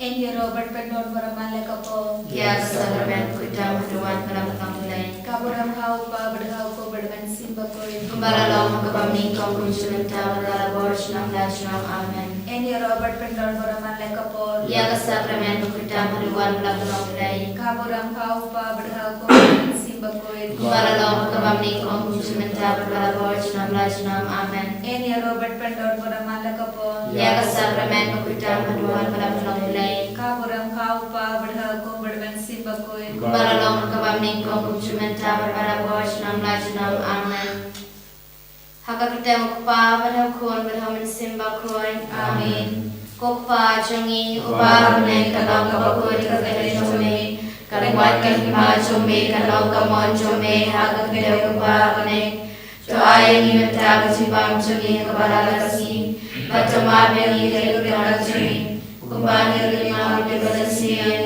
Enyo Robert Pendon Baraman Lekapo. Ya kesabaran kita berdoa dalam mulai. Kaburam hau pa berhau ko berban simba ko. Kembali lama ke bumi kau kunjungan tawa boros nam dajram amen. Enyo Robert Pendon Baraman Lekapo. Ya kesabaran kita berdoa dalam mulai. Kaburam hau pa berhau ko berban simba ko. Kembali lama ke bumi kau kunjungan tawa boros nam dajram amen. Enyo Robert Pendon Baraman Lekapo. Ya kesabaran kita berdoa dalam mulai. Kaburam hau pa berhau ko berban simba ko. Kembali lama ke bumi kau kunjungan tawa boros nam dajram amen. Haka kita mukpa pada kun pada mensimba kun amin. Kokpa jongi upa mene kalau kapakuri kakek jome kalewat kahima jome kalau kamon jome haka kita upa mene doa yang minta kesimpang jongi kepada kasih baca maafin kita kepada jome kembali lima dekorasi yang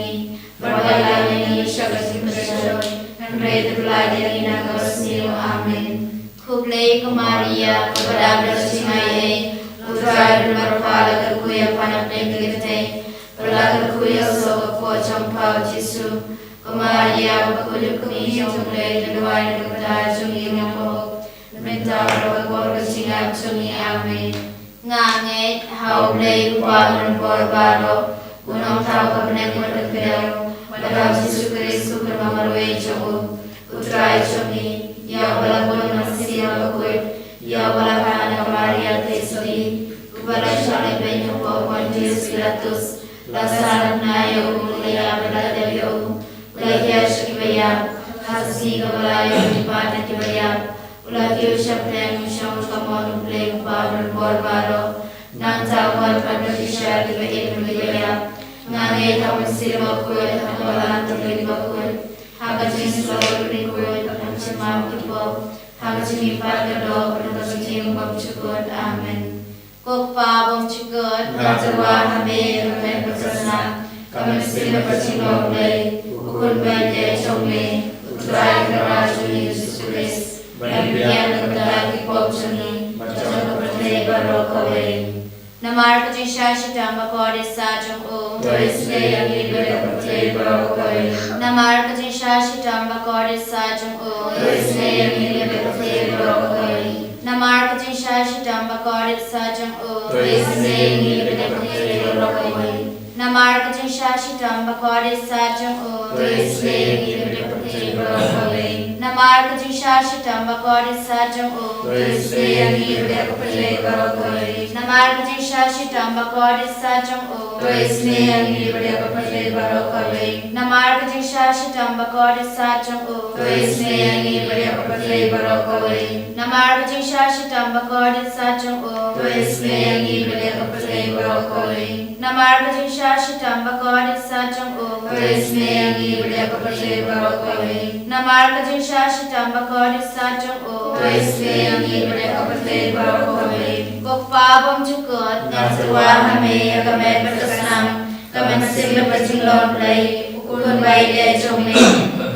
berbagai yang syakasi bersyukur dan reda belajar ina kasih amin. Kublai ke Maria kepada bersimai Utra berpala terkuya panak negerte berlaku kuya so pocong pau Yesus ke Maria berkulit kami jumlai kedua kepada jungi ngapo minta berbuat kesingat jungi amin nganget hau blai kualan borbaro gunung tau kebenek berkedau pada Yesus Kristus bermamarwe jogo Utra jungi ya walaupun masih bakut ya walaupun Maria Tesli kepada syalib banyak pohon Yesus Kristus lasaran ya umulia berada di ulah syakibaya kasih kebalaya di pada kibaya ulah usap dan usap kamu boleh pada borbaro nang tawar pada syari kibaya ngangai kamu sir bakut hampalan terlebih bakut haka jenis lawan berikut Semam kipo, hang jimi pada do pada sing bom cukur amen. Kokpa bom cukur, najarwa habe rumen bersama, kami sila bersino play, ukun bende somle, utrai keraju Yesus Kristus, berbian kepada kipo seni, macam bertei barokawe. Namar kejisha shita makore sajung o Toisle yang hidup bertei barokawe. Namar kejisha shita makore sajung o Toisle yang hidup bertei barokawe. Namar kejisha shita makore sajung o Toisle yang hidup bertei barokawe. Namar kejisha shita makore sajung o Toisle yang hidup bertei barokawe. Namar kejisha shita makore sajung o Toisle yang hidup bertei barokawe. Namar kejisha shita makore sajung o Toisle yang hidup bertei barokawe. Namar kejisha shita makore sajung o Toisle yang hidup bertei barokawe. Namar kejisha shita makore sajung o Toisle yang hidup bertei barokawe. Namar kejisha shita makore sajung o Toisle yang hidup bertei barokawe. Namar kejisha shita makore sajung o Toisle yang hidup bertei barokawe. Kokpa bom cukur najarwa hame agame berkesenam kami sila berjinglon play ukun bayi jomle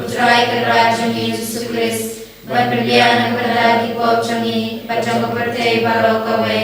utrai kerajaan Yesus Kristus berpergian kepada kipo jongi bacang bertei barokawe.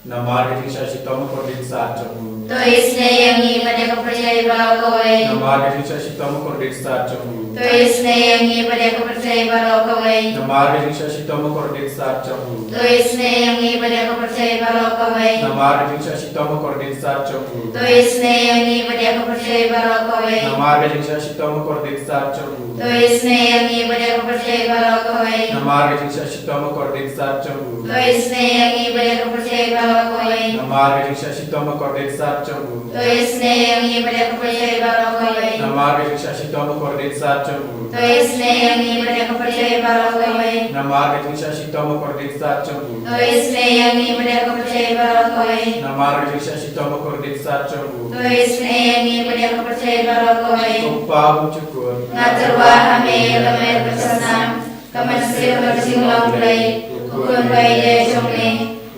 Namar kejisha shita makore sajung तो इसने यही बड़े कपड़े बालों को वे Namar kejisha shita makore sajung तो इसने यही बड़े कपड़े बालों को वे Namar kejisha shita makore sajung तो इसने यही बड़े कपड़े बालों को वे Namar kejisha shita makore sajung तो इसने यही बड़े कपड़े बालों को वे Namar kejisha shita makore sajung तो इसने यही बड़े कपड़े बालों को वे Namar kejisha shita makore sajung तो इसने यही बड़े कपड़े बालों को वे Namar kejisha shita makore sajung तो इसने यही बड़े कपड़े बालों को वे Namar kejisha shita makore sajung तो इसने यही बड़े कपड़े बालों को वे Namar kejisha shita makore sajung तो इसने यही बड़े कपड़े बालों को वे Namar kejisha shita makore sajung तो इसने यही बड़े कपड़े बालों को वे Kokpa bom cukur najarwa hame agame berkesenam kami sila berjinglon play ukun bayi jomle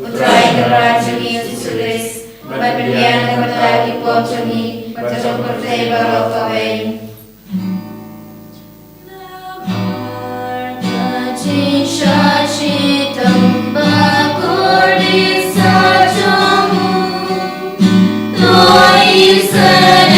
utrai kerajaan Yesus Kristus berpergian kepada kipo jongi bacang bertei barokawe. Kejisha shita makore sajung o Toisle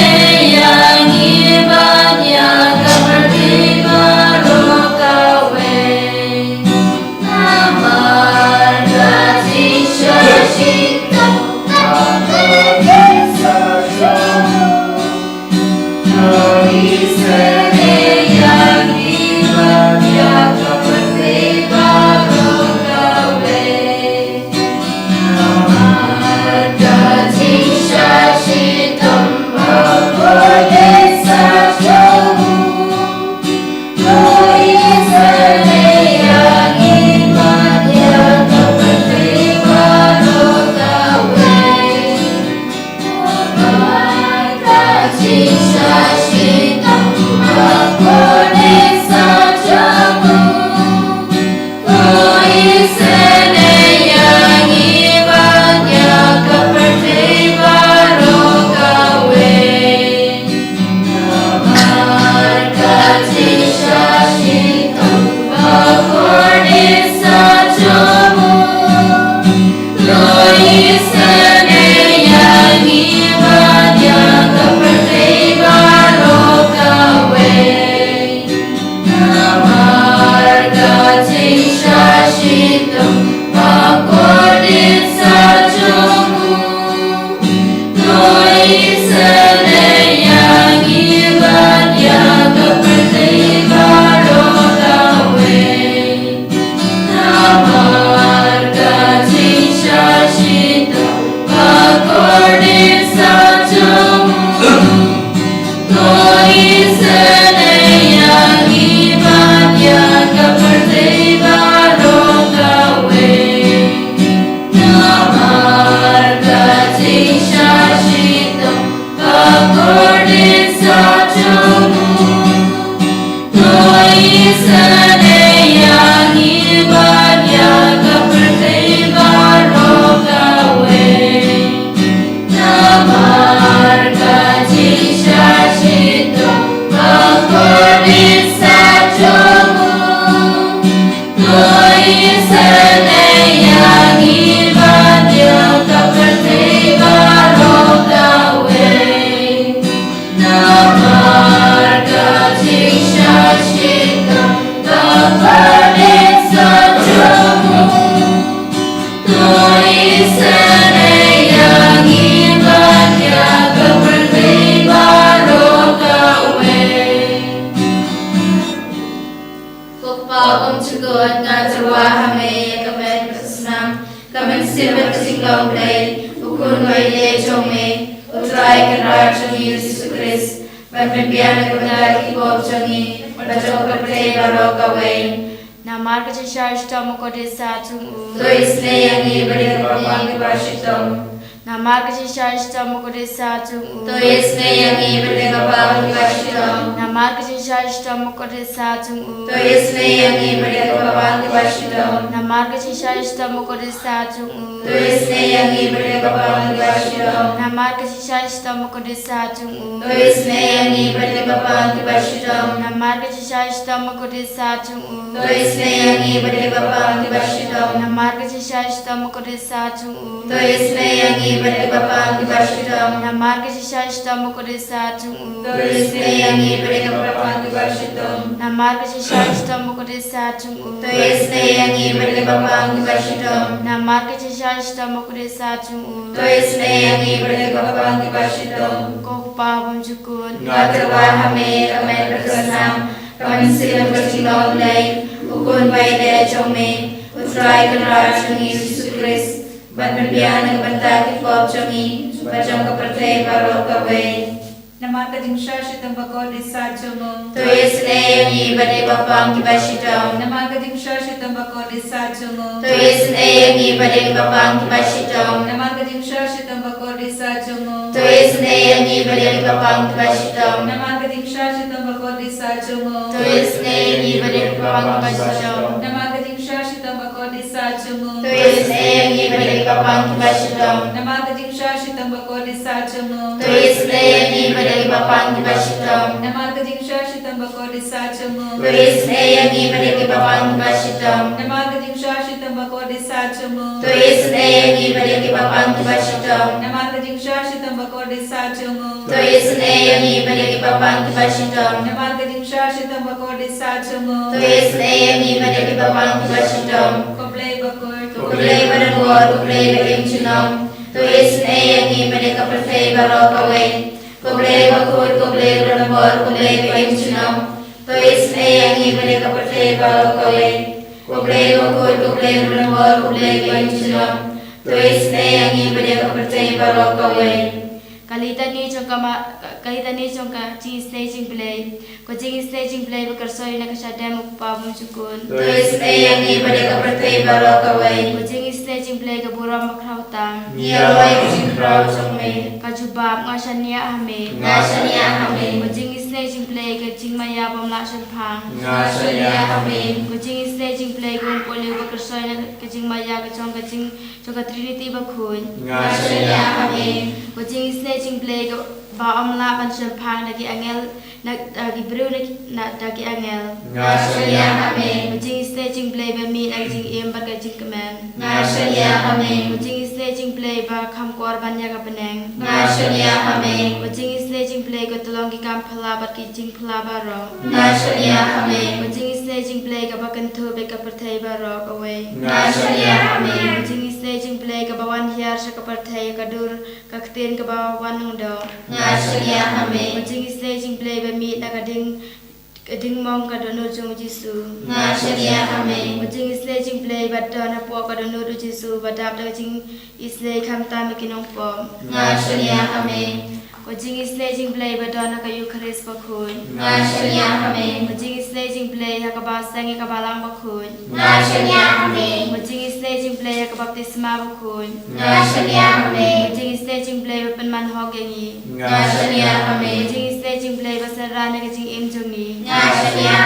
Ngashania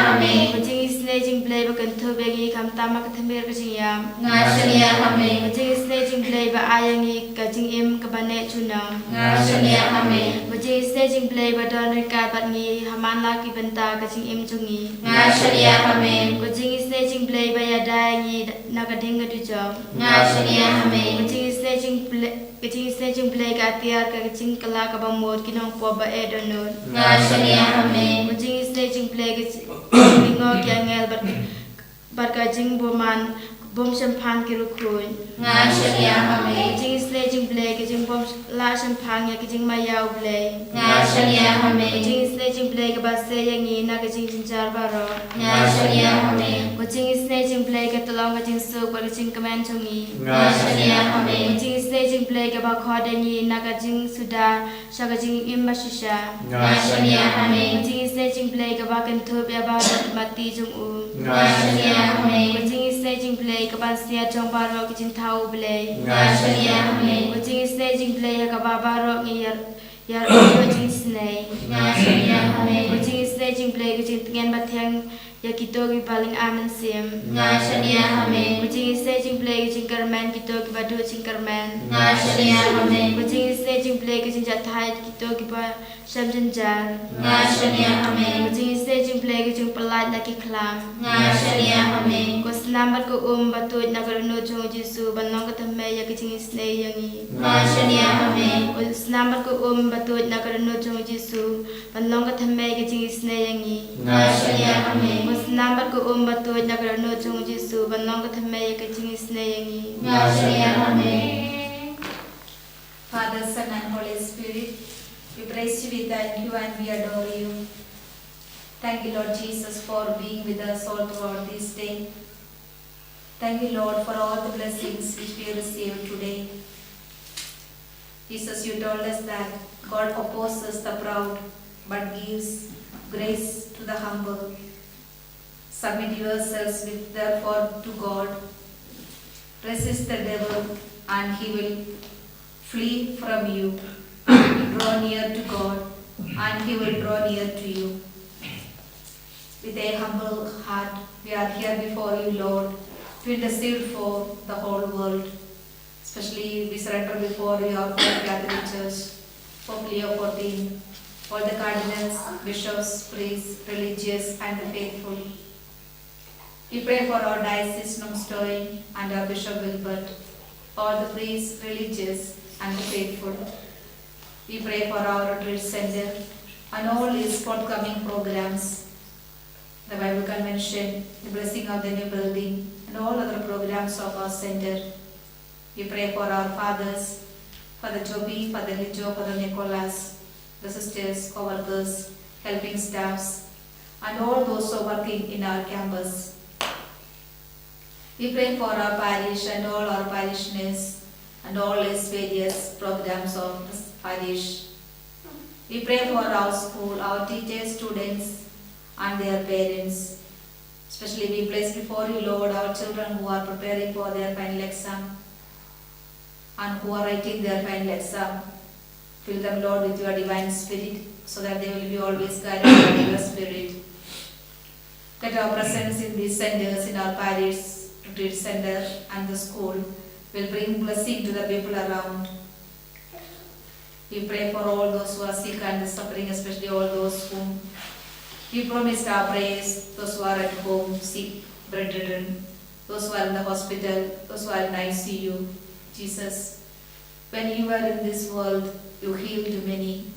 sledging play ba kan thu bengi kam tama ka thamir ka jing yam Ngashania Hame, Bajing sledging play ba ayangi ka jing im ka bane chunam Ngashania Hame, Bajing sledging play ba don rika bat ngi haman la ki benta ka jing im chungi Ngashania Hame, Bajing sledging play ba ya dai ngi na ka ding ka du jom Ngashania Hame, Bajing sledging play ka tiar ka jing kala ka ba mod kinong po ba e donut Ngashania Hame, Bajing sledging play ka lingo kya ngel bat ka jing boman bom champagne ki rukun Ngashania Hame, Jing sledging play ki jing bom la champagne ya ki jing mayau play Ngashania Hame, Jing sledging play ka base yang ni na ka jing jinjar baro Ngashania Hame, Jing sledging play ka tolong ka jing suk ba ka jing kamen chungi Ngashania Hame, Jing sledging play ka ba khode ni na ka jing suda sha ka jing imba shisha Ngashania Hame, Jing sledging play ka ba kan thup ya ba mati jung u Ngashania Hame, Jing sledging play ka ba sia chong baro ki jing thau play Ngashania Hame, Jing sledging play ka ba baro ngi yar yo jing snay Ngashania Hame, Jing sledging play ka jing ngen ba thang ya kito ki baling amen sim Ngashania Hame, Jing sledging play ka jing karman kito ki ba du jing karman Ngashania Hame, Jing sledging play ka jing jathai kito ki ba sham jinjar Ngashania Hame, Jing sledging play ka jing pelat na ki klam Ngashania Hame, Ko selamat ko batu na karuno chung Jisu banong ka thamme ya ki jing snay yangi Ngashania Hame, Ko selamat ko batu na karuno chung Jisu banong ka thamme ki jing snay yangi Ngashania Hame, Ko selamat ko batu na karuno chung Jisu banong ka thamme ya ki jing snay yangi Ngashania Hame. Father, Son, and Holy Spirit, we praise you, we thank you, and we adore you. Thank you, Lord Jesus, for being with us all throughout this day. Thank you, Lord, for all the blessings which we receive today. Jesus, you told us that God opposes the proud, but gives grace to the humble. Submit yourselves therefore to God. Resist the devil, and he will flee from you. Draw near to God, and he will draw near to you. With a humble heart, we are here before you, Lord, to intercede for the whole world. Especially we surrender before you, our Catholic Church, Pope Leo XIV, all the cardinals, bishops, priests, religious, and the faithful. We pray for our diocese Nongstoy and our Bishop Wilbert, all the priests, religious, and the faithful. We pray for our retreat center and all its forthcoming programs, the Bible Convention, the blessing of the new building, and all other programs of our center. We pray for our fathers, Father Joby, Father Lijo, Father Nicholas, the sisters, co-workers, helping staffs, and all those who are working in our campus. We pray for our parish and all our parishioners and all its various programs of this parish. We pray for our school, our teachers, students, and their parents. Especially we place before you, Lord, our children who are preparing for their final exam and who are writing their final exam. Fill them, Lord, with your divine spirit so that they will be always guided by your spirit. Let our presence in these centers, in our parish, retreat center and the school will bring blessing to the people around. We pray for all those who are sick and suffering, especially all those whom we promised our prayers, those who are at home, sick, bedridden, those who are in the hospital, those who are in ICU. Jesus, when you were in this world, you healed many.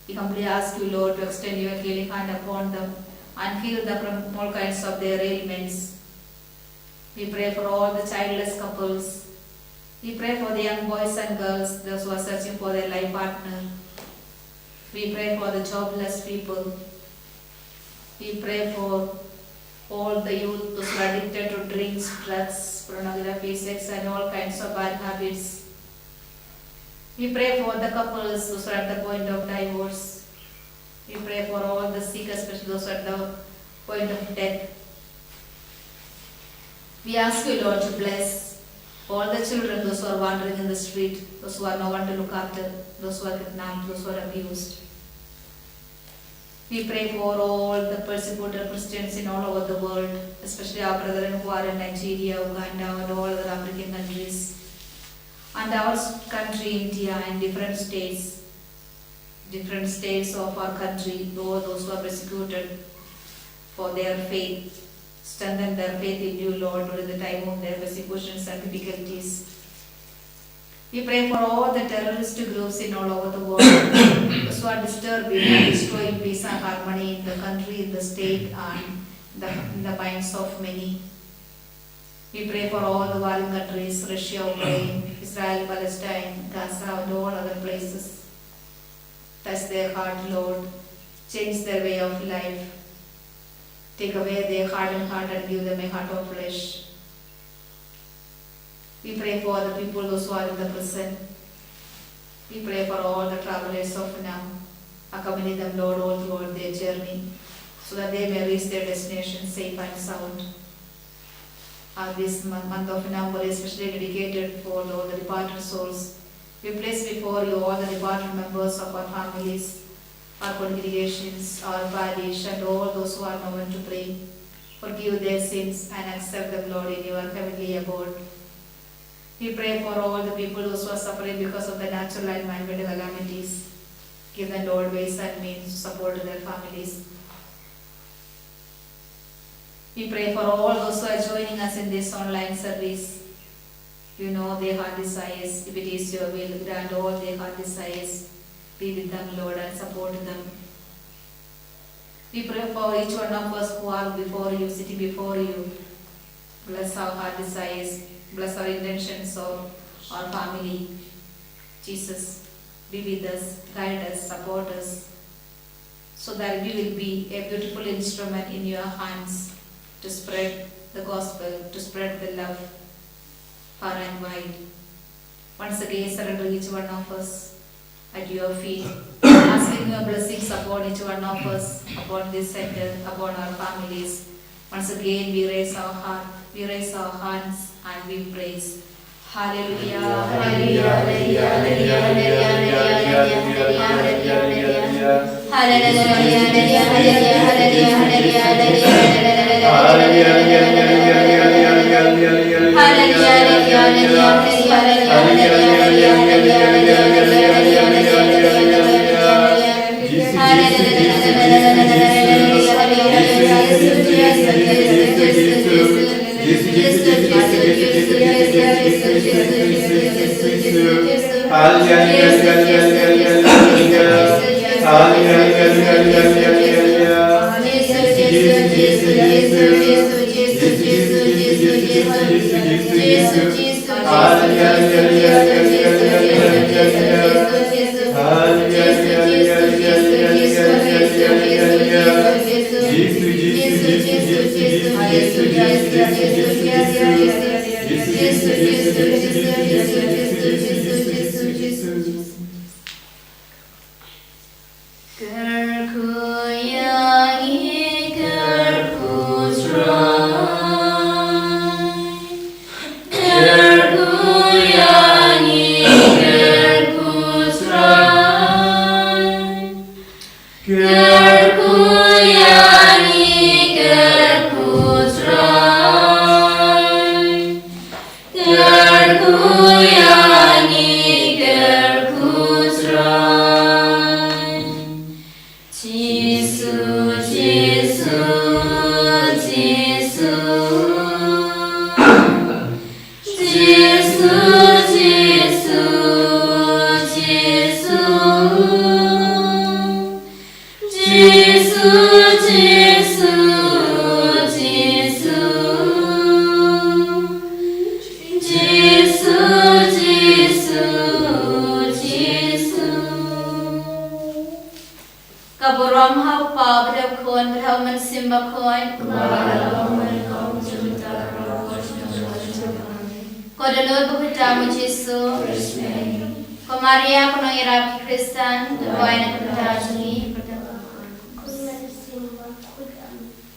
We humbly ask you, Lord, to extend your healing hand upon them and heal them from all kinds of their ailments. We pray for all the childless couples. We pray for the young boys and girls, those who are searching for their life partner. We pray for the jobless people. We pray for all the youth, those who are addicted to drinks, drugs, pornography, sex, and all kinds of bad habits. We pray for the couples, those who are at the point of divorce. We pray for all the sick, especially those who are at the point of death. We ask you, Lord, to bless all the children, those who are wandering in the street, those who have no one to look after, those who are kidnapped, those who are abused. We pray for all the persecuted Christians in all over the world, especially our brethren who are in Nigeria, Uganda, and all other African countries, and our country, India, and different states of our country, those who are persecuted for their faith. Strengthen their faith in you, Lord, during the time of their persecutions and difficulties. We pray for all the terrorist groups in all over the world, those who are disturbing and destroying peace and harmony in the country, in the state, and in the minds of many. We pray for all the warring countries, Russia, Ukraine, Israel, Palestine, Gaza, and all other places. Touch their heart, Lord. Change their way of life. Take away their hardened heart and give them a heart of flesh. We pray for the people, those who are in the prison. We pray for all the travelers of now. Accompany them, Lord, all throughout their journey, so that they may reach their destination safe and sound. This month of November is especially dedicated for all the departed souls. We place before you all the departed members of our families, our congregations, our parish, and all those who are known to pray. Forgive their sins and accept them, Lord, in your heavenly abode. We pray for all the people who are suffering because of the natural and man-made calamities. Give them, Lord, ways and means to support their families. We pray for all those who are joining us in this online service. You know their heart desires. If it is your will, grant all their heart desires. Be with them, Lord, and support them. We pray for each one of us who are before you, sitting before you. Bless our heart desires. Bless our intentions of our family. Jesus, be with us, guide us, support us, so that we will be a beautiful instrument in your hands to spread the gospel, to spread the love far and wide. Once again, surrender each one of us at your feet, asking your blessings upon each one of us, upon this center, upon our families. Once again, we raise our heart, we raise our hands, and we praise. Hallelujah, hallelujah, hallelujah, hallelujah,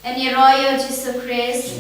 And your royal Jesus Christ,